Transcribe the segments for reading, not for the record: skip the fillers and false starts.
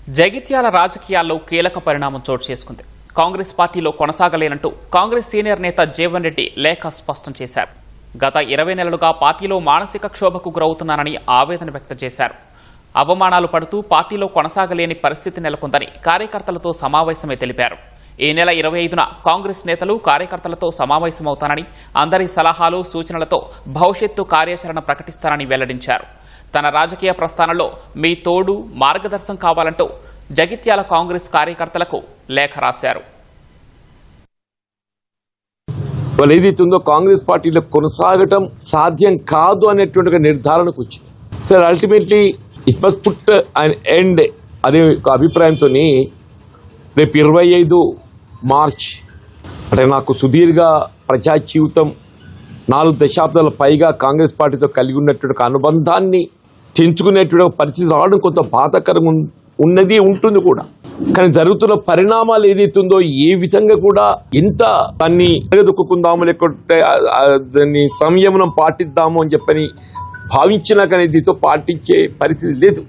జగిత్యాల రాజకీయాల్లో కీలక పరిణామం చోటు చేసుకుంది. కాంగ్రెస్ పార్టీలో కొనసాగలేనంటూ కాంగ్రెస్ సీనియర్ నేత జీవన్ రెడ్డి లేఖ స్పష్టం చేశారు. గత 20 నెలలుగా పార్టీలో మానసిక క్షోభకు గురవుతున్నానని ఆవేదన వ్యక్తం చేశారు. అవమానాలు పడుతూ పార్టీలో కొనసాగలేని పరిస్థితి నెలకొందని కార్యకర్తలతో సమావేశమే తెలిపారు. ఈ నెల 25న కాంగ్రెస్ నేతలు కార్యకర్తలతో సమావేశమవుతానని, అందరి సలహాలు సూచనలతో భవిష్యత్తు కార్యాచరణ ప్రకటిస్తానని వెల్లడించారు. తన రాజకీయ ప్రస్థానంలో మీ తోడు మార్గదర్శనం కావాలంటూ జగిత్యాల కాంగ్రెస్ కార్యకర్తలకు లేఖ రాశారు. వాళ్ళు ఏదైతుందో కాంగ్రెస్ పార్టీలో కొనసాగటం సాధ్యం కాదు అనేటువంటి నిర్ధారణకు వచ్చింది. Sir ultimately it must put and end అనే ఒక అభిప్రాయంతో రేపు 25 మార్చ్ అంటే నాకు సుదీర్ఘ ప్రజా జీవితం 4 దశాబ్దాల పైగా కాంగ్రెస్ పార్టీతో కలిగి ఉన్నటువంటి అనుబంధాన్ని తెంచుకునేటువంటి పరిస్థితి రావడం కొంత బాధాకరంగా ఉన్నది ఉంటుంది కూడా. కానీ జరుగుతున్న పరిణామాలు ఏదైతుందో ఏ విధంగా కూడా ఎంత దాన్ని దొక్కుకుందాము లేకుంటే దాన్ని సంయమనం పాటిద్దాము అని చెప్పని భావించినా కానీ దీంతో పాటించే పరిస్థితి లేదు.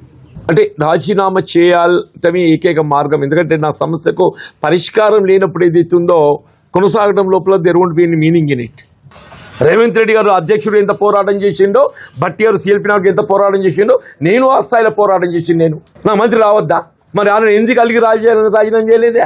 అంటే రాజీనామా చేయాలటమే ఏకైక మార్గం. ఎందుకంటే నా సమస్యకు పరిష్కారం లేనప్పుడు ఏదైతుందో కొనసాగడం లోపల there won't be any meaning in it. Revanth Reddy గారు అధ్యక్షుడు ఎంత పోరాటం చేసిండో, భట్టి గారు సిఎల్పి నాయకుడు ఎంత పోరాటం చేసిండో, నేను ఆ స్థాయిలో పోరాటం చేసిండు. నా మంత్రి రావద్దా? మరి ఆయన ఎందుకు కలిగి రాజీనామా చేయలేదే?